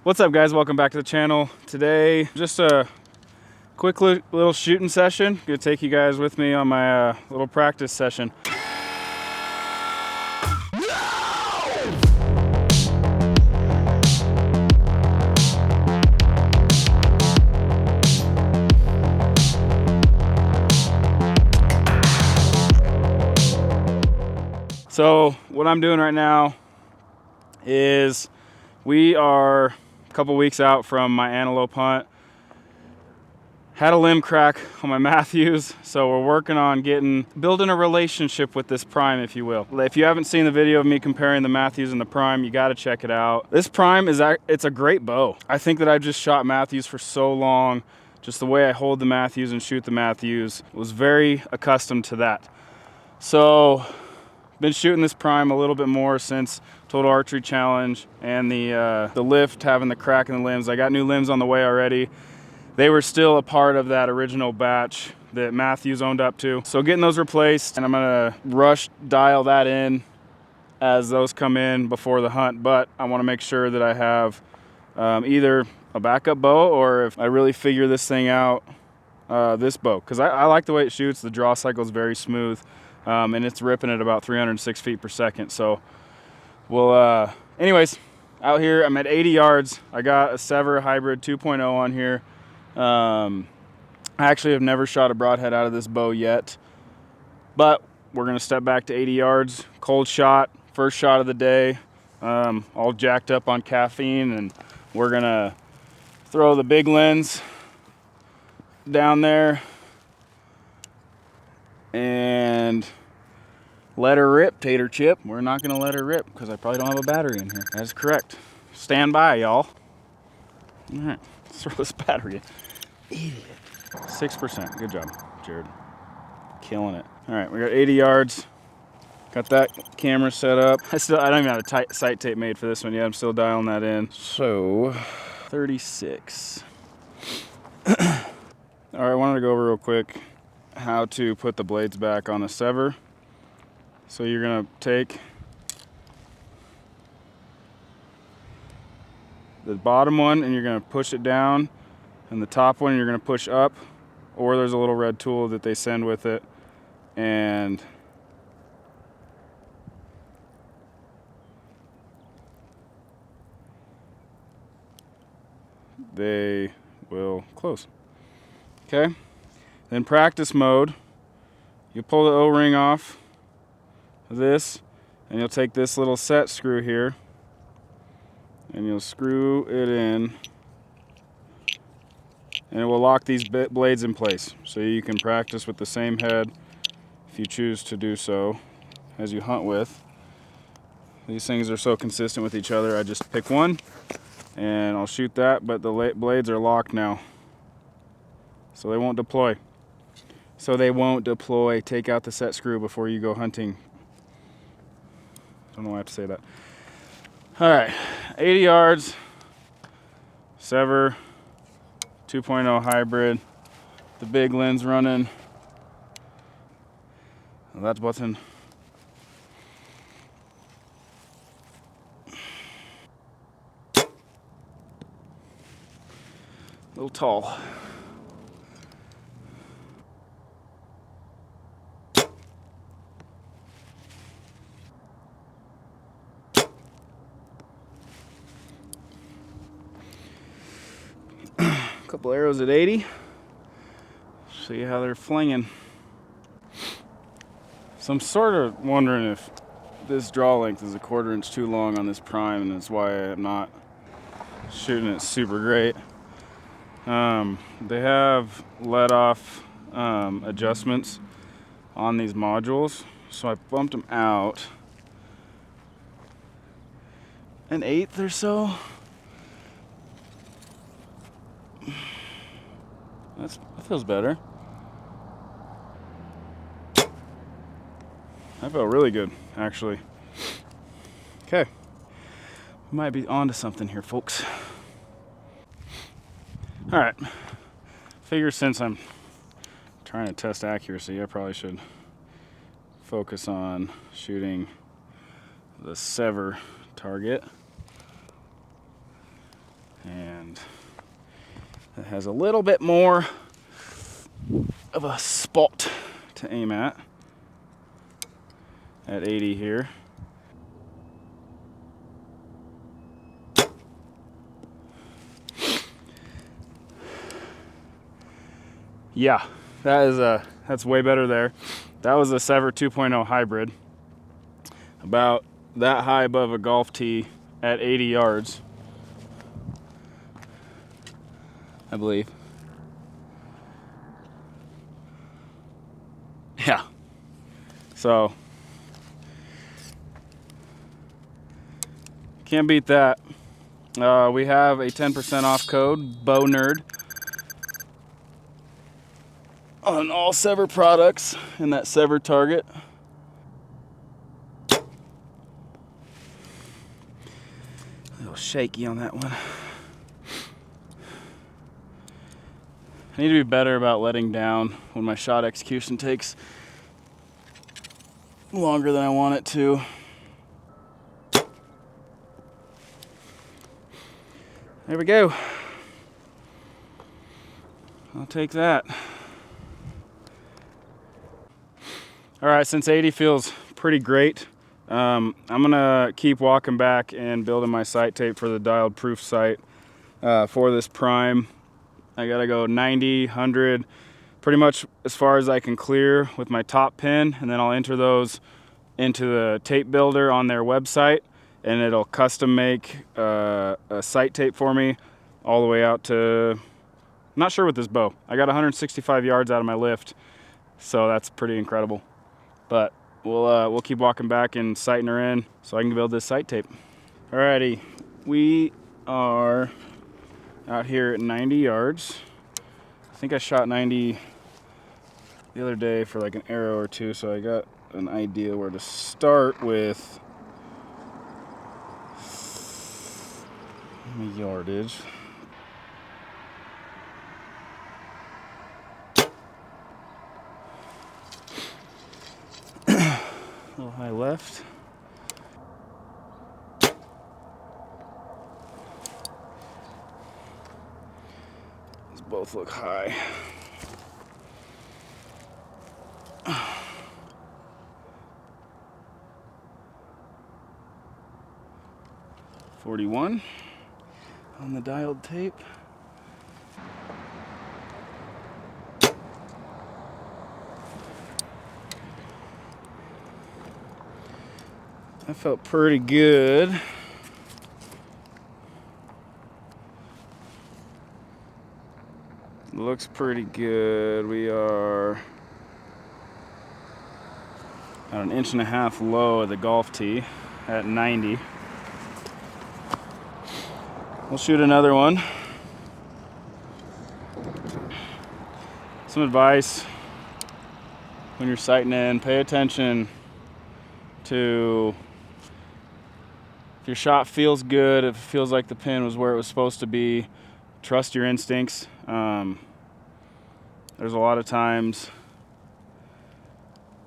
What's up, guys? Welcome back to the channel. Today, just a quick little shooting session. Gonna take you guys with me on my little practice session. So what I'm doing right now is we are a couple weeks out from my antelope hunt. Had a limb crack on my Matthews, so we're working on building a relationship with this prime, if you will. If you haven't seen the video of me comparing the Matthews and the prime, you got to check it out. This prime it's a great bow. I think that I've just shot Matthews for so long. Just the way I hold the Matthews and shoot the Matthews, was very accustomed to that. So been shooting this prime a little bit more since Total Archery Challenge and the lift having the crack in the limbs. I got new limbs on the way already. They were still a part of that original batch that Matthews owned up to. So getting those replaced, and I'm gonna rush dial that in as those come in before the hunt. But I wanna make sure that I have either a backup bow, or if I really figure this thing out, this bow. Because I like the way it shoots. The draw cycle is very smooth. And it's ripping at about 306 feet per second. So we'll, anyways, out here, I'm at 80 yards. I got a Sevr hybrid 2.0 on here. I actually have never shot a broadhead out of this bow yet, but we're gonna step back to 80 yards, cold shot, first shot of the day, all jacked up on caffeine, and we're gonna throw the big lens down there and let her rip, tater chip. We're not gonna let her rip because I probably don't have a battery in here. That is correct. Stand by, y'all. All right, let's throw this battery in. Idiot. 6%, good job, Jared. Killing it. All right, we got 80 yards. Got that camera set up. I don't even have a sight tape made for this one yet. I'm still dialing that in. So, 36. All right, I wanted to go over real quick how to put the blades back on the Sevr. So you're gonna take the bottom one and you're gonna push it down, and the top one you're gonna push up, or there's a little red tool that they send with it, and they will close. Okay? Then practice mode, you pull the O-ring off of this, and you'll take this little set screw here and you'll screw it in, and it will lock these blades in place. So you can practice with the same head if you choose to do so as you hunt with. These things are so consistent with each other, I just pick one and I'll shoot that, but the blades are locked now, so they won't deploy. Take out the set screw before you go hunting. Don't know why I have to say that. All right, 80 yards, Sevr 2.0 hybrid, the big lens running. Well, that's button. A little tall. Couple arrows at 80. See how they're flinging. So I'm sort of wondering if this draw length is a 1/4 inch too long on this prime, and that's why I'm not shooting it super great. They have let off adjustments on these modules, so I bumped them out 1/8 or so. That feels better. That felt really good, actually. Okay, we might be onto something here, folks. All right, figure since I'm trying to test accuracy, I probably should focus on shooting the Sevr target. and it has a little bit more of a spot to aim at 80 here. Yeah, that's way better there. That was a Sevr 2.0 hybrid, about that high above a golf tee at 80 yards, I believe. Yeah. So can't beat that. We have a 10% off code, Bownerd, on all Sevr products in that Sevr Target. A little shaky on that one. I need to be better about letting down when my shot execution takes longer than I want it to. There we go. I'll take that. All right, since 80 feels pretty great, I'm gonna keep walking back and building my sight tape for the dialed PRÜF sight for this prime. I gotta go 90, 100, pretty much as far as I can clear with my top pin, and then I'll enter those into the tape builder on their website, and it'll custom make a sight tape for me all the way out to, I'm not sure with this bow. I got 165 yards out of my lift, so that's pretty incredible. But we'll keep walking back and sighting her in so I can build this sight tape. Alrighty, we are out here at 90 yards. I think I shot 90 the other day for like an arrow or two, so I got an idea where to start with my yardage. A little high left. These both look high. .41 on the dialed tape. That felt pretty good. Looks pretty good. We are about an inch and a half low at the golf tee at 90. We'll shoot another one. Some advice when you're sighting in, pay attention to if your shot feels good, if it feels like the pin was where it was supposed to be, trust your instincts. There's a lot of times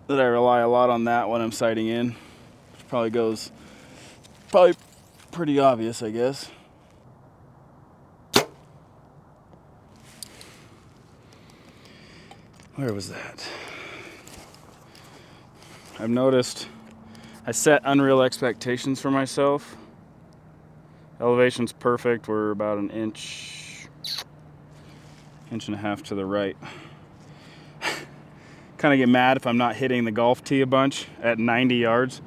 that I rely a lot on that when I'm sighting in, which probably pretty obvious, I guess. Where was that? I've noticed I set unreal expectations for myself. Elevation's perfect. We're about an inch and a half to the right. Kind of get mad if I'm not hitting the golf tee a bunch at 90 yards.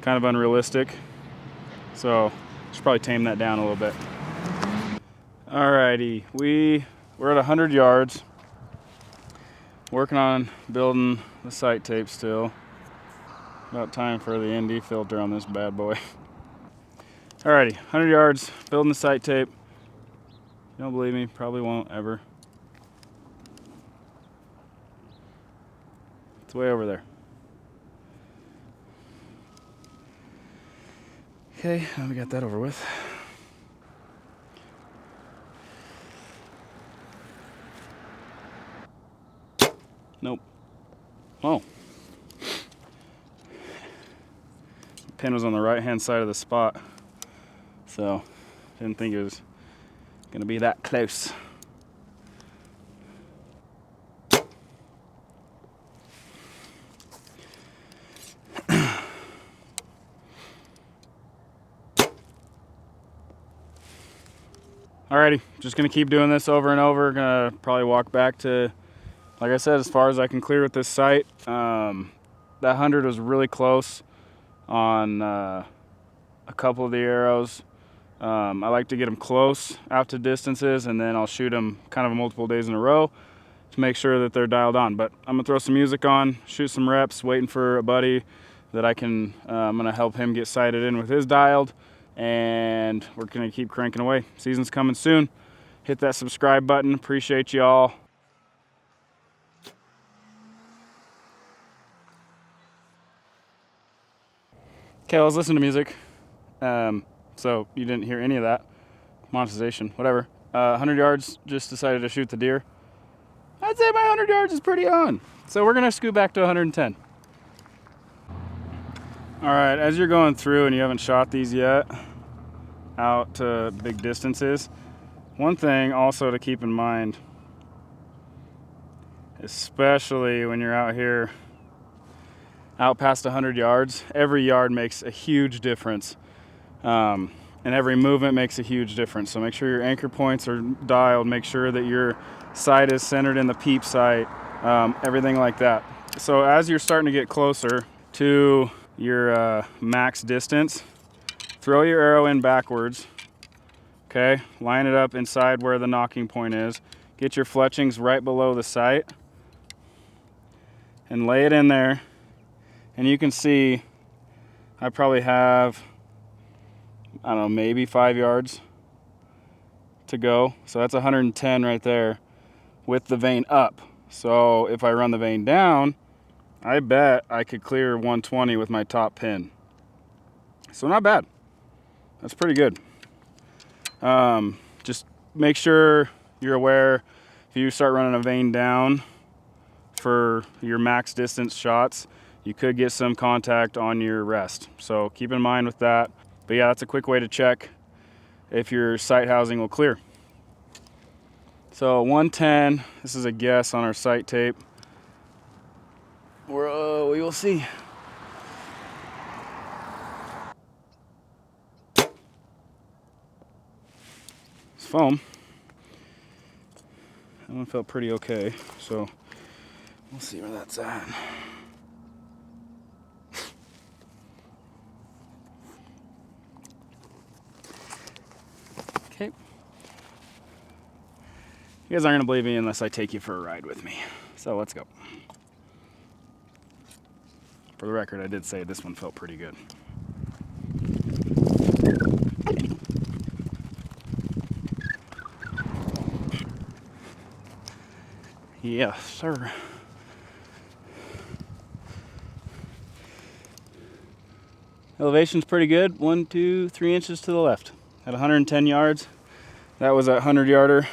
Kind of unrealistic. So should probably tame that down a little bit. Alrighty, we're at 100 yards. Working on building the sight tape still. About time for the ND filter on this bad boy. Alrighty, 100 yards, building the sight tape. You don't believe me, probably won't ever. It's way over there. Okay, now we got that over with. Nope. Oh. The pin was on the right-hand side of the spot, so didn't think it was Gonna be that close. Alrighty, just gonna keep doing this over and over. Gonna probably walk back to, like I said, as far as I can clear with this sight. That 100 was really close on a couple of the arrows. I like to get them close out to distances, and then I'll shoot them kind of multiple days in a row to make sure that they're dialed on. But I'm gonna throw some music on, shoot some reps, waiting for a buddy that I'm gonna help him get sighted in with his dialed, and we're gonna keep cranking away. Season's coming soon. Hit that subscribe button. Appreciate y'all. Okay, I was listening to music, so you didn't hear any of that. Monetization, whatever. 100 yards, just decided to shoot the deer. I'd say my 100 yards is pretty on. So we're gonna scoot back to 110. All right, as you're going through and you haven't shot these yet, out to big distances, one thing also to keep in mind, especially when you're out here, out past 100 yards, every yard makes a huge difference. And every movement makes a huge difference. So make sure your anchor points are dialed, make sure that your sight is centered in the peep sight, everything like that. So as you're starting to get closer to your max distance, throw your arrow in backwards, okay? Line it up inside where the knocking point is. Get your fletchings right below the sight and lay it in there. And you can see I probably have, I don't know, maybe 5 yards to go. So that's 110 right there with the vane up. So if I run the vane down, I bet I could clear 120 with my top pin. So not bad. That's pretty good. Just make sure you're aware if you start running a vane down for your max distance shots, you could get some contact on your rest. So keep in mind with that. But yeah, that's a quick way to check if your sight housing will clear. So 110, this is a guess on our sight tape. We will see. It's foam. That one felt pretty okay, so we'll see where that's at. Okay. You guys aren't gonna believe me unless I take you for a ride with me. So let's go. For the record, I did say this one felt pretty good. Yes, sir. Elevation's pretty good. 1, 2, 3 inches to the left. At 110 yards. That was a 100 yarder.